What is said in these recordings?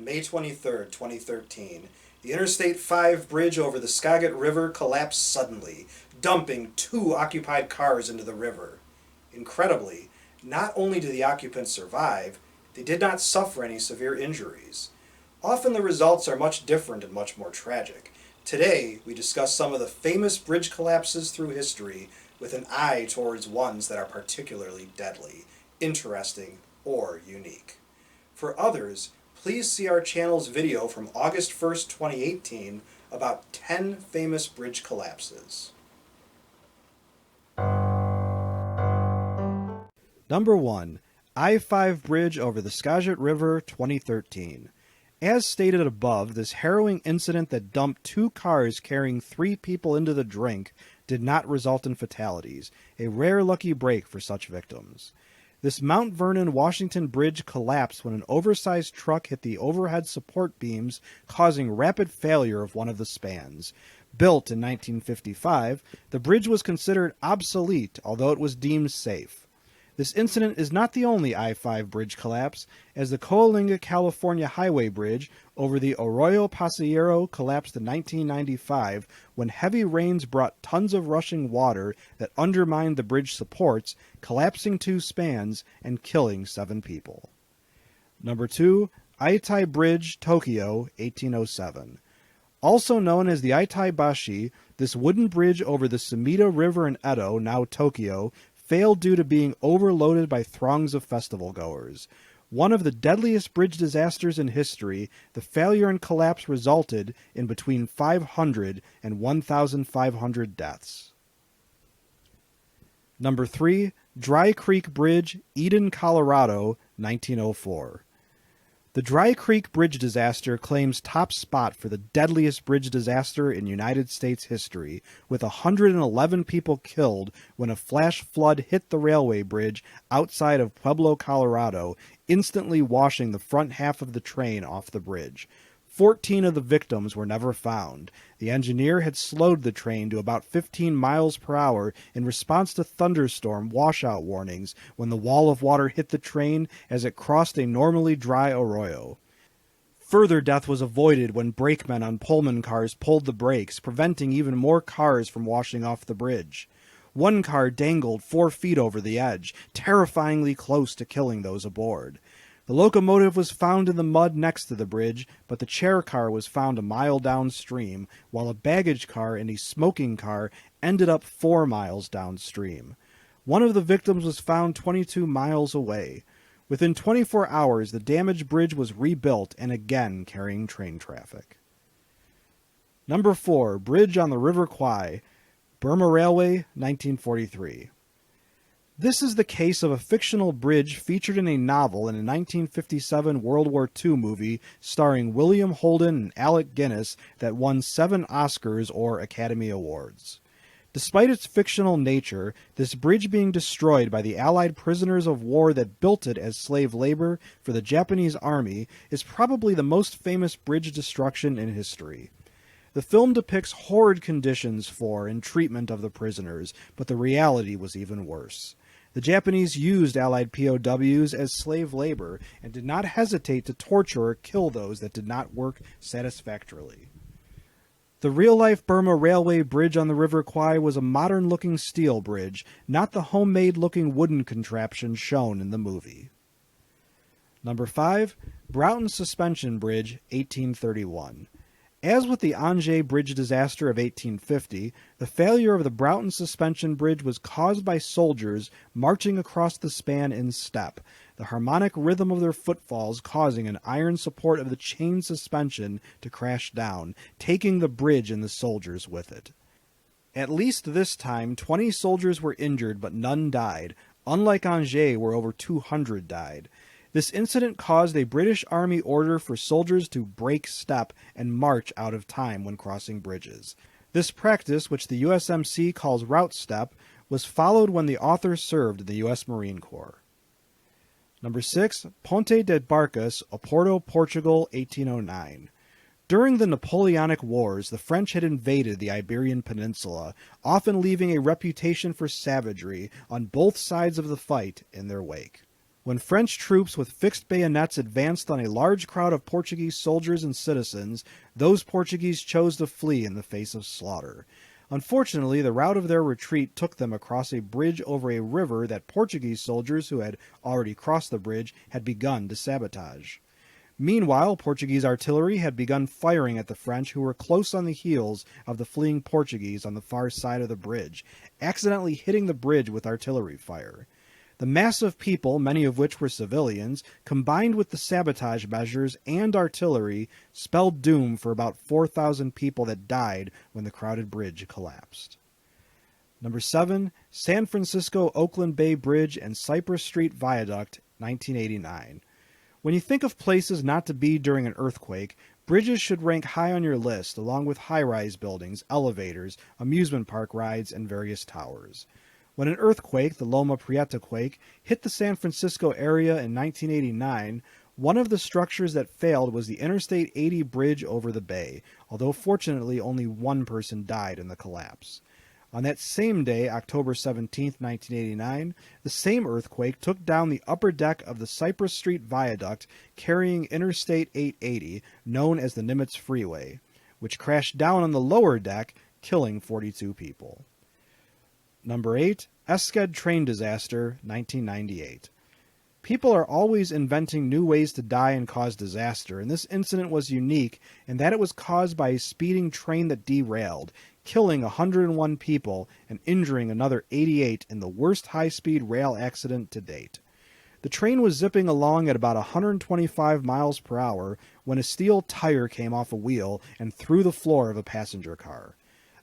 May 23rd, 2013, the Interstate 5 bridge over the Skagit River collapsed suddenly, dumping 2 occupied cars into the river. Incredibly, not only did the occupants survive, they did not suffer any severe injuries. Often the results are much different and much more tragic. Today, we discuss some of the famous bridge collapses through history with an eye towards ones that are particularly deadly, interesting, or unique. For others, please see our channel's video from August 1st, 2018 about 10 famous bridge collapses. Number 1. I-5 Bridge over the Skagit River, 2013. As stated above, this harrowing incident that dumped 2 cars carrying 3 people into the drink did not result in fatalities, a rare lucky break for such victims. This Mount Vernon, Washington bridge collapsed when an oversized truck hit the overhead support beams, causing rapid failure of one of the spans. Built in 1955, the bridge was considered obsolete, although it was deemed safe. This incident is not the only I-5 bridge collapse, as the Coalinga, California Highway Bridge over the Arroyo Pasillero collapsed in 1995 when heavy rains brought tons of rushing water that undermined the bridge supports, collapsing 2 spans and killing 7 people. Number 2. Eitai Bridge, Tokyo, 1807. Also known as the Eitai Bashi, this wooden bridge over the Sumida River in Edo, now Tokyo, failed due to being overloaded by throngs of festival goers. One of the deadliest bridge disasters in history, the failure and collapse resulted in between 500 and 1,500 deaths. Number 3. Dry Creek Bridge, Eden, Colorado, 1904. The Dry Creek Bridge disaster claims top spot for the deadliest bridge disaster in United States history, with 111 people killed when a flash flood hit the railway bridge outside of Pueblo, Colorado, instantly washing the front half of the train off the bridge. 14 of the victims were never found. The engineer had slowed the train to about 15 miles per hour in response to thunderstorm washout warnings when the wall of water hit the train as it crossed a normally dry arroyo. Further death was avoided when brakemen on Pullman cars pulled the brakes, preventing even more cars from washing off the bridge. One car dangled 4 feet over the edge, terrifyingly close to killing those aboard. The locomotive was found in the mud next to the bridge, but the chair car was found a mile downstream, while a baggage car and a smoking car ended up 4 miles downstream. One of the victims was found 22 miles away. Within 24 hours, the damaged bridge was rebuilt and again carrying train traffic. Number 4. Bridge on the River Kwai, Burma Railway, 1943. This is the case of a fictional bridge featured in a novel in a 1957 World War II movie starring William Holden and Alec Guinness that won 7 Oscars or Academy Awards. Despite its fictional nature, this bridge being destroyed by the Allied prisoners of war that built it as slave labor for the Japanese army is probably the most famous bridge destruction in history. The film depicts horrid conditions for and treatment of the prisoners, but the reality was even worse. The Japanese used Allied POWs as slave labor and did not hesitate to torture or kill those that did not work satisfactorily. The real-life Burma Railway Bridge on the River Kwai was a modern-looking steel bridge, not the homemade-looking wooden contraption shown in the movie. Number 5. Broughton Suspension Bridge, 1831. As with the Angers Bridge disaster of 1850, the failure of the Broughton Suspension Bridge was caused by soldiers marching across the span in step, the harmonic rhythm of their footfalls causing an iron support of the chain suspension to crash down, taking the bridge and the soldiers with it. At least this time, 20 soldiers were injured, but none died, unlike Angers where over 200 died. This incident caused a British Army order for soldiers to break step and march out of time when crossing bridges. This practice, which the USMC calls route step, was followed when the author served in the U.S. Marine Corps. Number 6. Ponte das Barcas, Oporto, Portugal, 1809. During the Napoleonic Wars, the French had invaded the Iberian Peninsula, often leaving a reputation for savagery on both sides of the fight in their wake. When French troops with fixed bayonets advanced on a large crowd of Portuguese soldiers and citizens, those Portuguese chose to flee in the face of slaughter. Unfortunately, the route of their retreat took them across a bridge over a river that Portuguese soldiers who had already crossed the bridge had begun to sabotage. Meanwhile, Portuguese artillery had begun firing at the French, who were close on the heels of the fleeing Portuguese on the far side of the bridge, accidentally hitting the bridge with artillery fire. The mass of people, many of which were civilians, combined with the sabotage measures and artillery, spelled doom for about 4,000 people that died when the crowded bridge collapsed. Number 7. San Francisco-Oakland Bay Bridge and Cypress Street Viaduct, 1989. When you think of places not to be during an earthquake, bridges should rank high on your list, along with high-rise buildings, elevators, amusement park rides, and various towers. When an earthquake, the Loma Prieta quake, hit the San Francisco area in 1989, one of the structures that failed was the Interstate 80 bridge over the bay, although fortunately only one person died in the collapse. On that same day, October 17, 1989, the same earthquake took down the upper deck of the Cypress Street Viaduct carrying Interstate 880, known as the Nimitz Freeway, which crashed down on the lower deck, killing 42 people. Number 8. Eschede Train Disaster, 1998. People are always inventing new ways to die and cause disaster, and this incident was unique in that it was caused by a speeding train that derailed, killing 101 people and injuring another 88 in the worst high-speed rail accident to date. The train was zipping along at about 125 miles per hour when a steel tire came off a wheel and through the floor of a passenger car.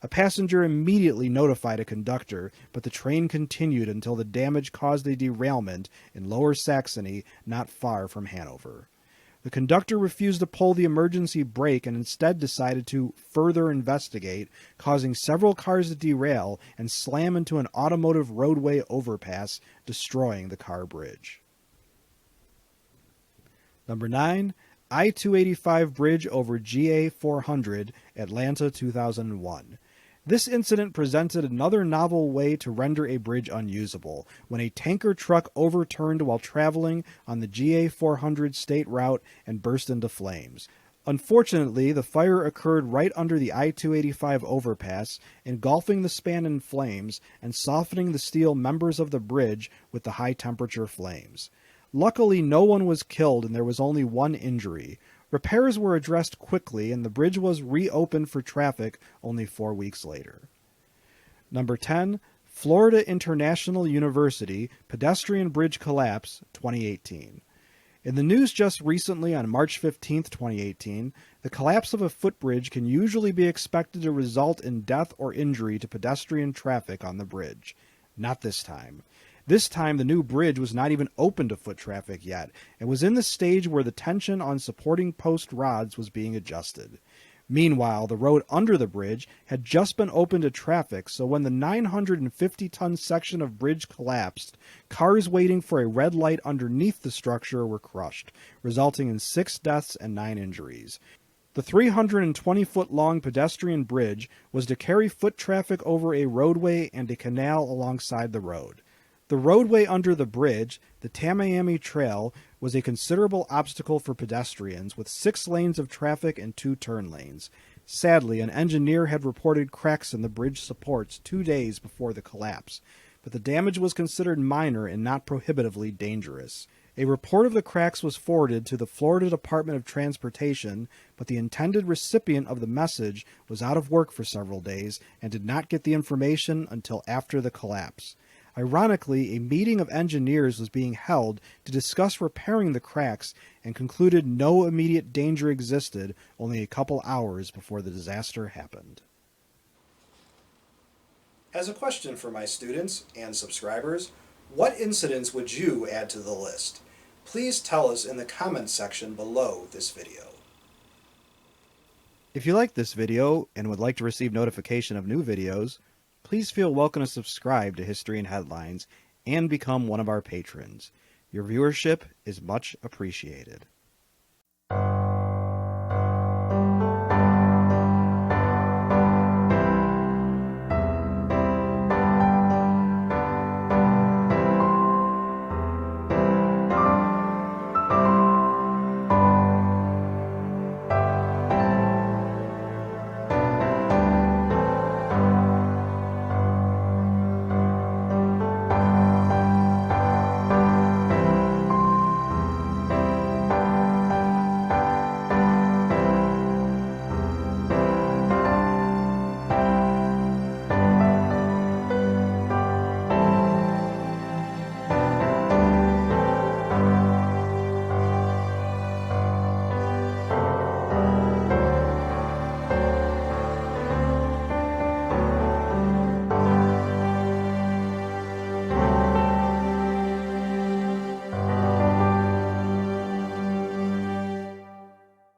A passenger immediately notified a conductor, but the train continued until the damage caused a derailment in Lower Saxony, not far from Hanover. The conductor refused to pull the emergency brake and instead decided to further investigate, causing several cars to derail and slam into an automotive roadway overpass, destroying the car bridge. Number 9. I-285 bridge over GA 400, Atlanta 2001. This incident presented another novel way to render a bridge unusable, when a tanker truck overturned while traveling on the GA 400 state route and burst into flames. Unfortunately, the fire occurred right under the I-285 overpass, engulfing the span in flames and softening the steel members of the bridge with the high-temperature flames. Luckily, no one was killed and there was only one injury. Repairs were addressed quickly and the bridge was reopened for traffic only 4 weeks later. Number 10. Florida International University Pedestrian Bridge Collapse, 2018. In the news just recently on March 15, 2018, the collapse of a footbridge can usually be expected to result in death or injury to pedestrian traffic on the bridge. Not this time. This time, the new bridge was not even open to foot traffic yet, and was in the stage where the tension on supporting post rods was being adjusted. Meanwhile, the road under the bridge had just been opened to traffic, so when the 950-ton section of bridge collapsed, cars waiting for a red light underneath the structure were crushed, resulting in 6 deaths and 9 injuries. The 320-foot-long pedestrian bridge was to carry foot traffic over a roadway and a canal alongside the road. The roadway under the bridge, the Tamiami Trail, was a considerable obstacle for pedestrians, with 6 lanes of traffic and 2 turn lanes. Sadly, an engineer had reported cracks in the bridge supports 2 days before the collapse, but the damage was considered minor and not prohibitively dangerous. A report of the cracks was forwarded to the Florida Department of Transportation, but the intended recipient of the message was out of work for several days and did not get the information until after the collapse. Ironically, a meeting of engineers was being held to discuss repairing the cracks and concluded no immediate danger existed only a couple hours before the disaster happened. As a question for my students and subscribers, what incidents would you add to the list? Please tell us in the comments section below this video. If you like this video and would like to receive notification of new videos, please feel welcome to subscribe to History and Headlines and become one of our patrons. Your viewership is much appreciated.